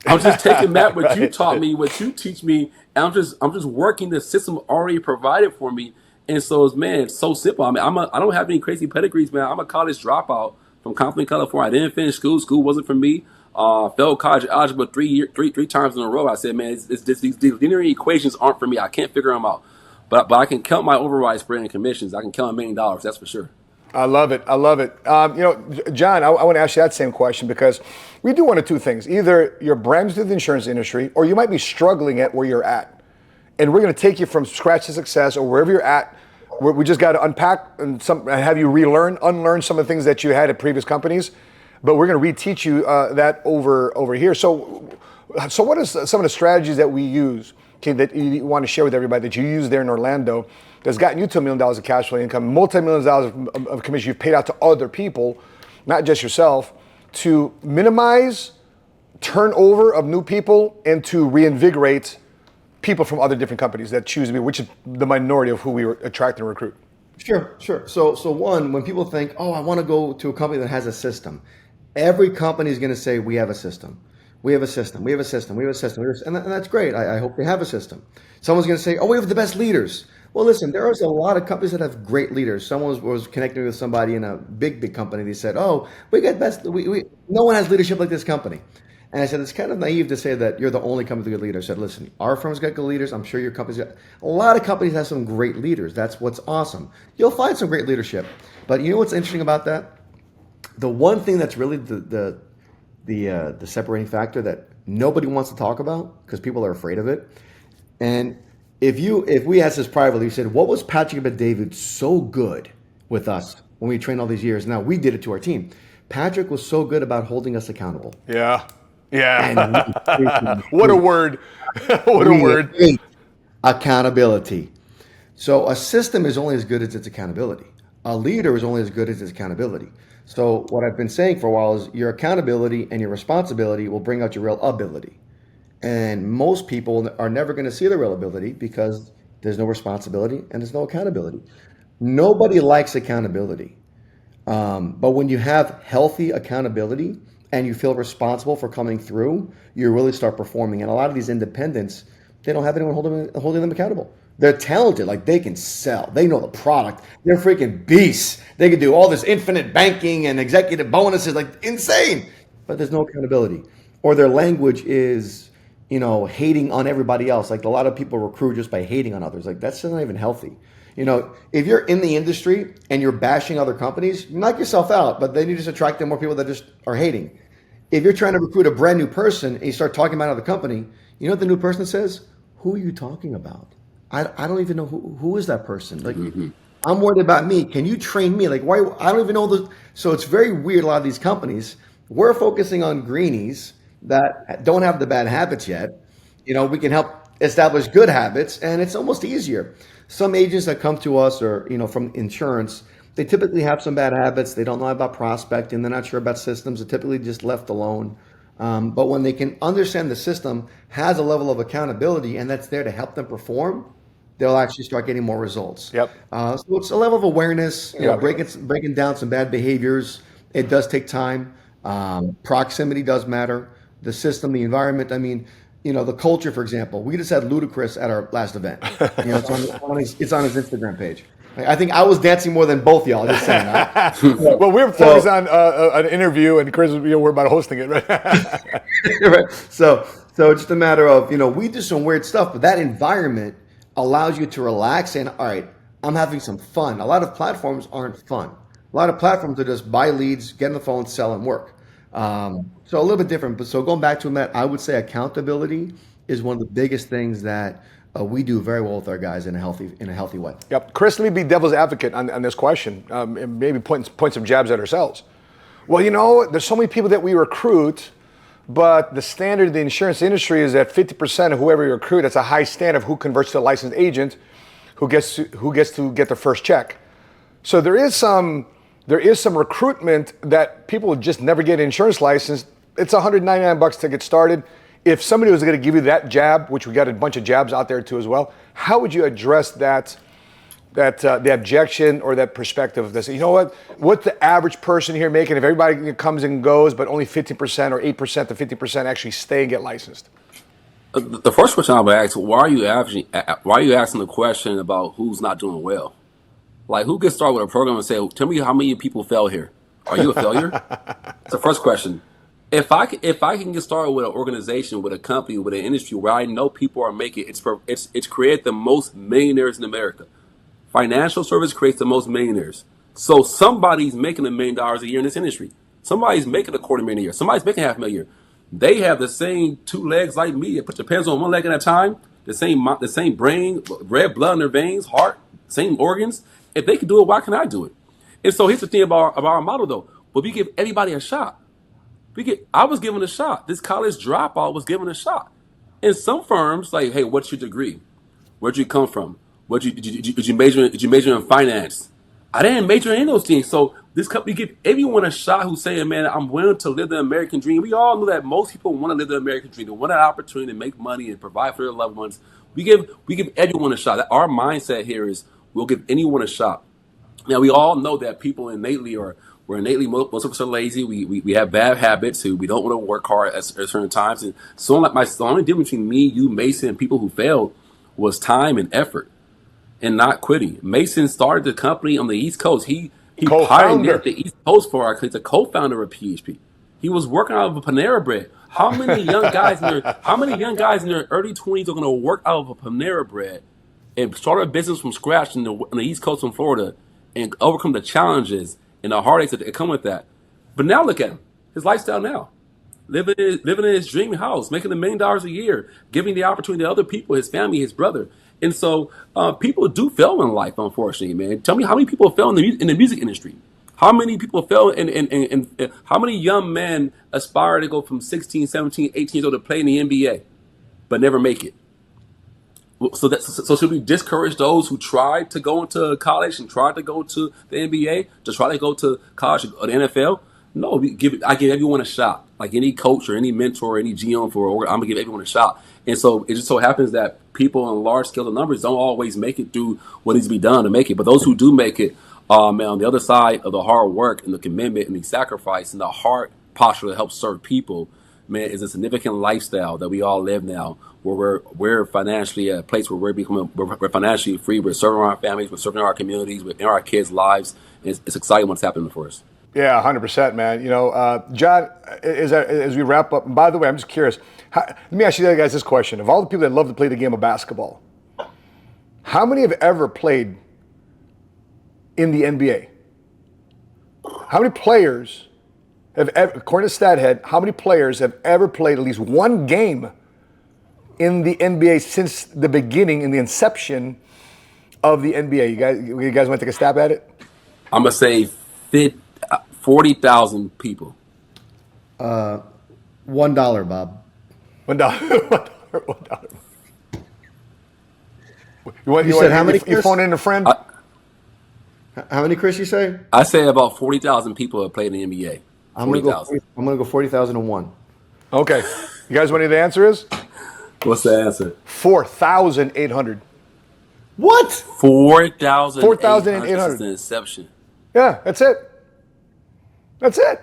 I'm just taking Matt, what you taught me, what you teach me, and I'm just working the system already provided for me. And so it's so simple. I mean, I don't have any crazy pedigrees, man. I'm a college dropout from Compton, California. I didn't finish school. School wasn't for me. Failed college algebra three times in a row. I said, man, these linear equations aren't for me. I can't figure them out. But I can count my override spread and commissions. I can count $1 million. That's for sure. I love it. John, I want to ask you that same question because we do one of two things. Either you're brand new to the insurance industry or you might be struggling at where you're at. And we're going to take you from scratch to success or wherever you're at. We just got to unpack and have you unlearn some of the things that you had at previous companies. But we're going to reteach you that over here. So what is some of the strategies that we use, okay, that you want to share with everybody that you use there in Orlando that's gotten you to $1 million of cash flow income, multi-millions of dollars of commission you've paid out to other people, not just yourself, to minimize turnover of new people and to reinvigorate people from other different companies that choose to be, which is the minority of who we attract and recruit? Sure. So one, when people think, oh, I want to go to a company that has a system, every company is going to say, we have a system. We have a system. We have a system. We have a system. And that's great. I hope they have a system. Someone's going to say, oh, we have the best leaders. Well, listen, there is a lot of companies that have great leaders. Someone was connecting with somebody in a big company. They said, oh, we got best. No one has leadership like this company. And I said, it's kind of naive to say that you're the only company with good leaders. I said, listen, our firm's got good leaders. I'm sure your company's got a lot of companies have some great leaders. That's what's awesome. You'll find some great leadership. But you know what's interesting about that? The one thing that's really the separating factor that nobody wants to talk about because people are afraid of it. And if we asked this privately, we said, what was Patrick Bet-David so good with us when we trained all these years? Now we did it to our team. Patrick was so good about holding us accountable. Yeah. And we Yeah. freaking What a hate, word. What a we word. hate accountability. So a system is only as good as its accountability. A leader is only as good as its accountability. So what I've been saying for a while is your accountability and your responsibility will bring out your real ability. And most people are never going to see the real ability because there's no responsibility and there's no accountability. Nobody likes accountability. But when you have healthy accountability and you feel responsible for coming through, you really start performing. And a lot of these independents, they don't have anyone holding them accountable. They're talented, like they can sell. They know the product. They're freaking beasts. They can do all this infinite banking and executive bonuses, like insane. But there's no accountability. Or their language is, hating on everybody else. Like a lot of people recruit just by hating on others. Like that's not even healthy. If you're in the industry and you're bashing other companies, knock yourself out, but then you just attract more people that just are hating. If you're trying to recruit a brand new person and you start talking about another company, you know what the new person says? Who are you talking about? I don't even know who is that person. Like, I'm worried about me. Can you train me? Like, why? I don't even know the. So it's very weird. A lot of these companies, we're focusing on greenies that don't have the bad habits yet. We can help establish good habits, and it's almost easier. Some agents that come to us or, from insurance, they typically have some bad habits. They don't know about prospecting. They're not sure about systems. They're typically just left alone. But when they can understand the system has a level of accountability and that's there to help them perform, they'll actually start getting more results. Yep. So it's a level of awareness, Yep. breaking down some bad behaviors. It does take time. Proximity does matter. The system, the environment. I mean, the culture, for example. We just had Ludacris at our last event. It's on his Instagram page. I think I was dancing more than both y'all. Just saying that. Well, we're focused on an interview, and Chris, we're about hosting it, right? Right. So it's just a matter of, we do some weird stuff, but that environment allows you to relax and, all right, I'm having some fun. A lot of platforms aren't fun. A lot of platforms are just buy leads, get on the phone, sell, and work. So a little bit different. But so going back to that, I would say accountability is one of the biggest things that we do very well with our guys in a healthy way. Yep. Chris, let me be devil's advocate on this question, and maybe point some jabs at ourselves. Well, there's so many people that we recruit, but the standard in the insurance industry is that 50% of whoever you recruit, it's a high standard of who converts to a licensed agent, who gets to get their first check. So there is some recruitment that people would just never get an insurance license. It's $199 to get started. If somebody was going to give you that jab, which we got a bunch of jabs out there too as well, how would you address the objection or that perspective of this? You know what the average person here making if everybody comes and goes, but only 15% or 8% to 50% actually stay and get licensed? The first question I would ask: Why are you asking the question about who's not doing well? Like, who gets started with a program and say, "Tell me how many people fail here"? Are you a failure? That's the first question. If I can get started with an organization, with a company, with an industry where I know people are making it's created the most millionaires in America. Financial service creates the most millionaires. So somebody's making $1 million a year in this industry. Somebody's making $250,000 a year. Somebody's making $500,000 a year. They have the same two legs like me. Put your pants on one leg at a time. The same brain, red blood in their veins, heart, same organs. If they can do it, why can't I do it? And so here's the thing about our model, though. But we give everybody a shot. I was given a shot. This college dropout was given a shot. In some firms, like, hey, what's your degree? Where'd you come from? Did you major in finance? I didn't major in those things. So this company give everyone a shot who's saying, man, I'm willing to live the American dream. We all know that most people want to live the American dream. They want that opportunity to make money and provide for their loved ones. We give everyone a shot. Our mindset here is we'll give anyone a shot. Now, we all know that people innately most of us are lazy. We have bad habits. We don't want to work hard at certain times. And so the only difference between me, you, Mason, and people who failed was time and effort and not quitting. Mason started the company on the East Coast. He pioneered the East Coast for our company. He's a co-founder of PHP. He was working out of a Panera Bread. How many young guys in their early 20s are going to work out of a Panera Bread and start a business from scratch on the East Coast in Florida and overcome the challenges and the heartaches that come with that? But now look at him, his lifestyle now. Living in his dream house, making $1 million a year, giving the opportunity to other people, his family, his brother. And so people do fail in life, unfortunately, man. Tell me how many people fail in the music industry? How many people fail and how many young men aspire to go from 16, 17, 18 years old to play in the NBA but never make it? So should we discourage those who tried to go into college and tried to go to the NBA to try to go to college or the NFL? No, I give everyone a shot. Like any coach or any mentor or any GM I'm gonna give everyone a shot. And so it just so happens that people in large scale of numbers don't always make it through what needs to be done to make it. But those who do make it, man, on the other side of the hard work and the commitment and the sacrifice and the heart posture to help serve people, man, is a significant lifestyle that we all live now, where we're financially at a place where we're financially free. We're serving our families, we're serving our communities, we're in our kids' lives. It's exciting what's happening for us. Yeah, 100%, man. John, as we wrap up, and by the way, I'm just curious. Let me ask you guys this question. Of all the people that love to play the game of basketball, how many have ever played in the NBA? How many players have ever, according to StatHead, how many players have ever played at least one game in the NBA since the beginning, in the inception of the NBA? You guys want to take a stab at it? I'm going to say 40,000 people. $1, Bob. $1. $1. You said how many, You Chris? phone in a friend? How many, Chris, you say? I say about 40,000 people have played in the NBA. I'm gonna go 40,001. Okay. You guys want to know the answer is? What's the answer? 4,800. What? 4,800 since the inception. Yeah, that's it. That's it.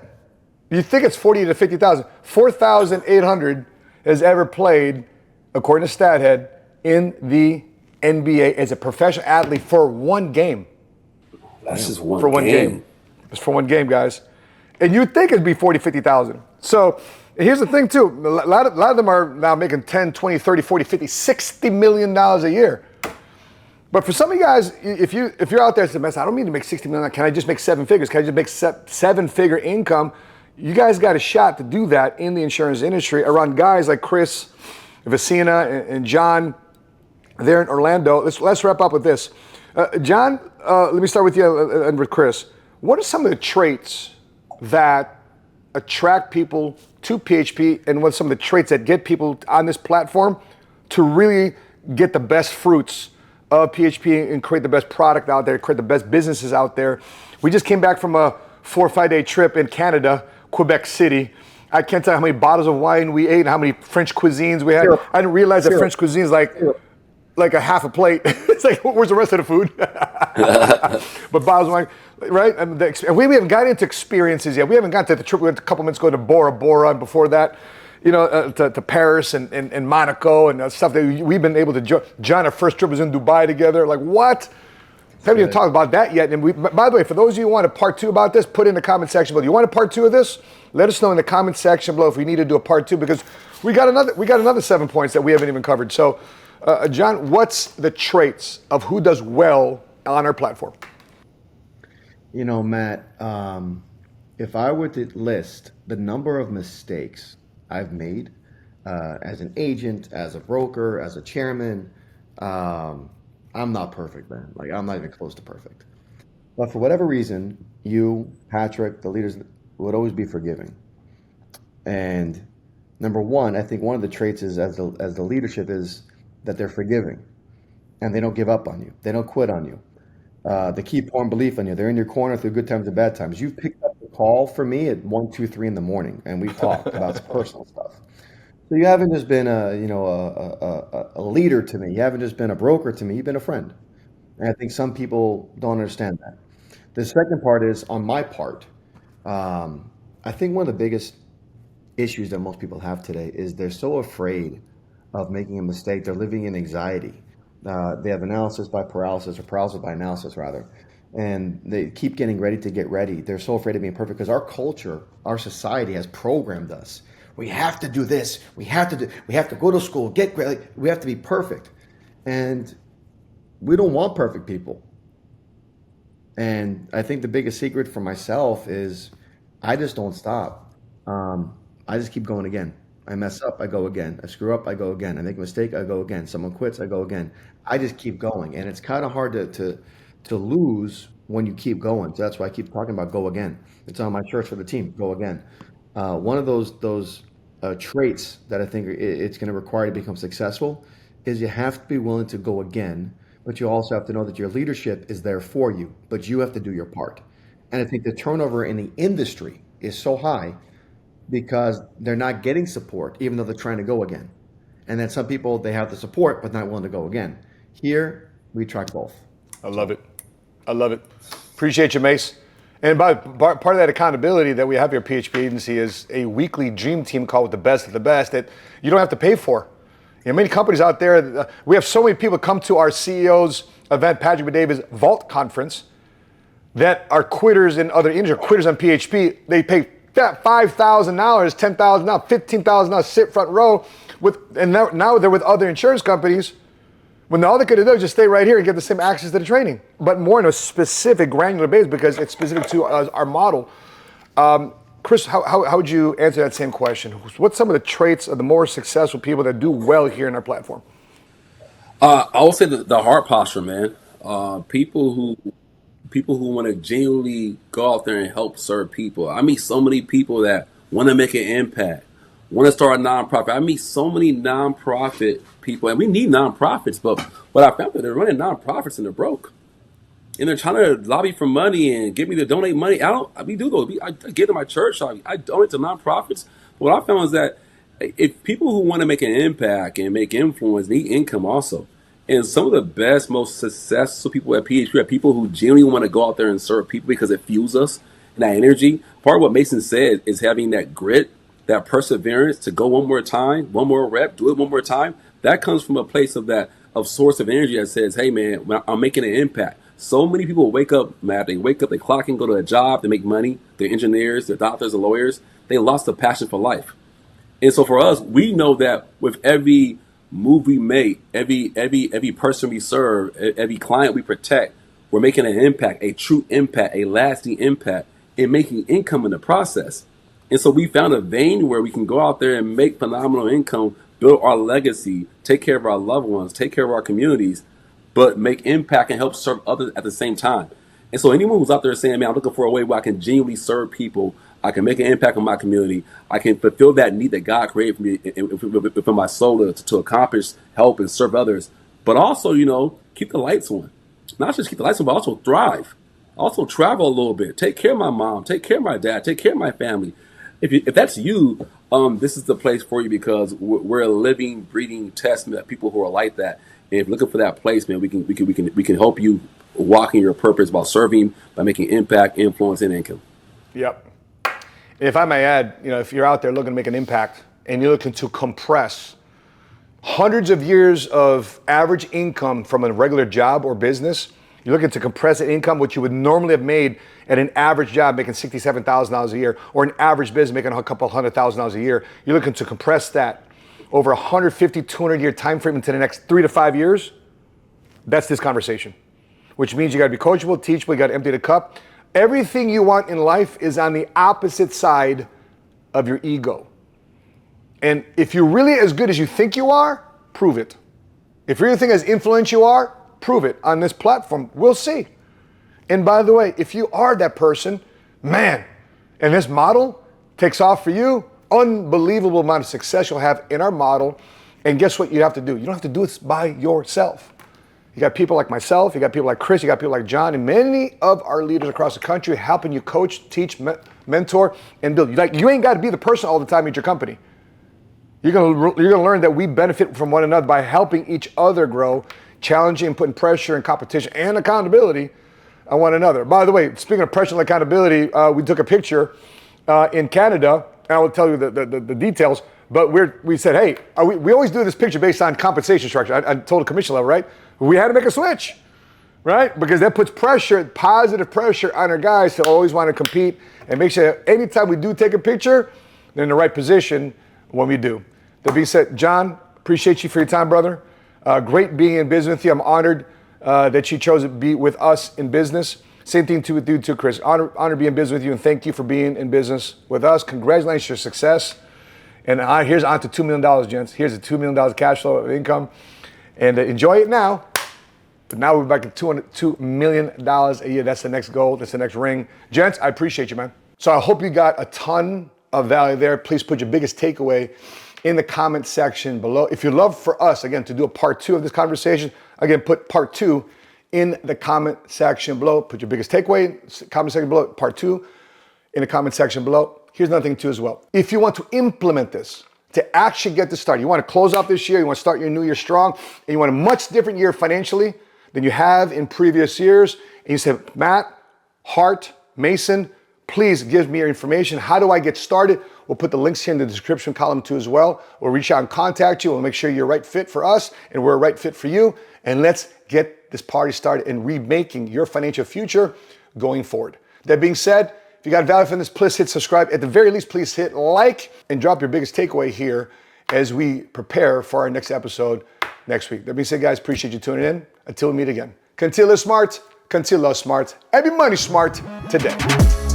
You think it's 40 to 50,000. 4,800 has ever played, according to StatHead, in the NBA as a professional athlete for one game. That's just one for one game. It's for one game, guys. And you'd think it'd be 40, 50,000. So here's the thing, too. A lot of them are now making 10, 20, 30, 40, 50, $60 million a year. But for some of you guys, if you're out there and say, I don't mean to make $60 million. Can I just make seven figures? Can I just make seven-figure income? You guys got a shot to do that in the insurance industry around guys like Chris, Vicina, and John there in Orlando. Let's wrap up with this. John, let me start with you and with Chris. What are some of the traits that attract people to PHP, and what are some of the traits that get people on this platform to really get the best fruits of PHP and create the best product out there, create the best businesses out there? We just came back from a 4 or 5 day trip in Canada, Quebec City. I can't tell you how many bottles of wine we ate and how many French cuisines we had. Sure. I didn't realize that French cuisine is like a half a plate. It's like, where's the rest of the food? But bottles of wine, right? And we haven't got into experiences yet. We haven't got to the trip. We went a couple minutes ago to Bora Bora, and before that, to Paris and Monaco and stuff that we've been able to. John, our first trip was in Dubai together. Like, what? Haven't even talked about that yet. And by the way, for those of you who want a part 2 about this, put in the comment section below. You want a part 2 of this? Let us know in the comment section below if we need to do a part 2, because we got another 7 points that we haven't even covered. So, John, what's the traits of who does well on our platform? Matt, if I were to list the number of mistakes I've made as an agent, as a broker, as a chairman, I'm not perfect, man. Like, I'm not even close to perfect. But for whatever reason, you, Patrick, the leaders would always be forgiving. And number one, I think one of the traits is as the leadership is that they're forgiving, and they don't give up on you. They don't quit on you. They keep pouring belief on you. They're in your corner through good times and bad times. You've picked up the call for me at 1, 2, 3 in the morning, and we've talked about some personal stuff. So you haven't just been a leader to me. You haven't just been a broker to me. You've been a friend. And I think some people don't understand that. The second part is on my part. I think one of the biggest issues that most people have today is they're so afraid of making a mistake. They're living in anxiety. They have analysis by paralysis, or paralysis by analysis rather. And they keep getting ready to get ready. They're so afraid of being perfect because our culture, our society has programmed us. We have to do this. We have to go to school, get great. We have to be perfect. And we don't want perfect people. And I think the biggest secret for myself is I just don't stop. I just keep going again. I mess up, I go again. I screw up, I go again. I make a mistake, I go again. Someone quits, I go again. I just keep going. And it's kind of hard to lose when you keep going. So that's why I keep talking about go again. It's on my shirts for the team. Go again. One of those traits that I think it's going to require to become successful is you have to be willing to go again, but you also have to know that your leadership is there for you, but you have to do your part. And I think the turnover in the industry is so high because they're not getting support, even though they're trying to go again. And then some people, they have the support, but not willing to go again. Here, we track both. I love it. I love it. Appreciate you, Mace. And part of that accountability that we have here at PHP Agency is a weekly dream team call with the best of the best that you don't have to pay for. You know, many companies out there, we have so many people come to our CEO's event, Patrick Davis Vault Conference, that are quitters in other industries, quitters on PHP. They pay $5,000, $10,000, $15,000, sit front row, and now they're with other insurance companies. When all they could do is just stay right here and get the same access to the training, but more on a specific granular basis because it's specific to our model. Chris, how would you answer that same question? What's some of the traits of the more successful people that do well here in our platform? I would say the heart posture, man. People who want to genuinely go out there and help serve people. I meet so many people that want to make an impact, want to start a nonprofit. I meet so many nonprofit people, and we need nonprofits, but what I found that they're running nonprofits and they're broke. And they're trying to lobby for money and get me to donate money. We do go. I give to my church. I donate to nonprofits. What I found is that if people who want to make an impact and make influence need income also. And some of the best, most successful people at PHP are people who genuinely want to go out there and serve people because it fuels us and that energy. Part of what Mason said is having that grit, that perseverance to go one more time, one more rep, do it one more time. That comes from a place of source of energy that says, hey man, I'm making an impact. So many people wake up, Matt, they wake up, they clock in, go to a job, they make money, they're engineers, they're doctors, they're lawyers. They lost the passion for life. And so for us, we know that with every move we make, every person we serve, every client we protect, we're making an impact, a true impact, a lasting impact, and making income in the process. And so we found a vein where we can go out there and make phenomenal income, build our legacy, take care of our loved ones, take care of our communities, but make impact and help serve others at the same time. And so anyone who's out there saying, man, I'm looking for a way where I can genuinely serve people, I can make an impact on my community, I can fulfill that need that God created for me within my soul to accomplish, help, and serve others, but also, keep the lights on. Not just keep the lights on, but also thrive. Also travel a little bit. Take care of my mom, take care of my dad, take care of my family. If that's you, this is the place for you because we're a living, breathing testament of people who are like that. And if you're looking for that place, man, we can help you walk in your purpose by serving, by making impact, influence, and income. Yep. If I may add, if you're out there looking to make an impact and you're looking to compress hundreds of years of average income from a regular job or business, you're looking to compress that income, which you would normally have made at an average job making $67,000 a year, or an average business making a couple $100,000 a year. You're looking to compress that over 150, 200 year time frame into the next 3 to 5 years. That's this conversation, which means you got to be coachable, teachable, you got to empty the cup. Everything you want in life is on the opposite side of your ego. And if you're really as good as you think you are, prove it. If you really think as influential you are, prove it on this platform. We'll see. And by the way, if you are that person, man, and this model takes off for you, unbelievable amount of success you'll have in our model. And guess what you have to do? You don't have to do this by yourself. You got people like myself, you got people like Chris, you got people like John, and many of our leaders across the country helping you coach, teach, mentor, and build. You ain't got to be the person all the time at your company. You're gonna learn that we benefit from one another by helping each other grow, challenging and putting pressure and competition and accountability on one another. By the way, speaking of pressure and accountability, we took a picture in Canada, and I will tell you the details, but we said, hey, we always do this picture based on compensation structure, on total commission level, right? We had to make a switch, right? Because that puts pressure, positive pressure on our guys to always want to compete and make sure that anytime we do take a picture, they're in the right position when we do. That being said, John, appreciate you for your time, brother. Great being in business with you. I'm honored that you chose to be with us in business. Same thing with you too, Chris. Honor being in business with you, and thank you for being in business with us. Congratulations on your success. And here's on to $2 million, gents. Here's a $2 million cash flow of income. And enjoy it now. But now we're back at $2 million a year. That's the next goal. That's the next ring. Gents, I appreciate you, man. So I hope you got a ton of value there. Please put your biggest takeaway in the comment section below. If you'd love for us, again, to do a part 2 of this conversation, again, put part 2 in the comment section below. Put your biggest takeaway, comment section below, part 2 in the comment section below. Here's another thing too as well. If you want to implement this, to actually get this started, you want to close out this year, you want to start your new year strong, and you want a much different year financially than you have in previous years, and you say, Matt, Hart, Mason, please give me your information. How do I get started? We'll put the links here in the description column too as well. We'll reach out and contact you. We'll make sure you're a right fit for us and we're a right fit for you. And let's get this party started in remaking your financial future going forward. That being said, if you got value from this, please hit subscribe. At the very least, please hit like and drop your biggest takeaway here as we prepare for our next episode next week. That being said, guys, appreciate you tuning in. Until we meet again, continue to live smart, continue to love smart, and be money smart today.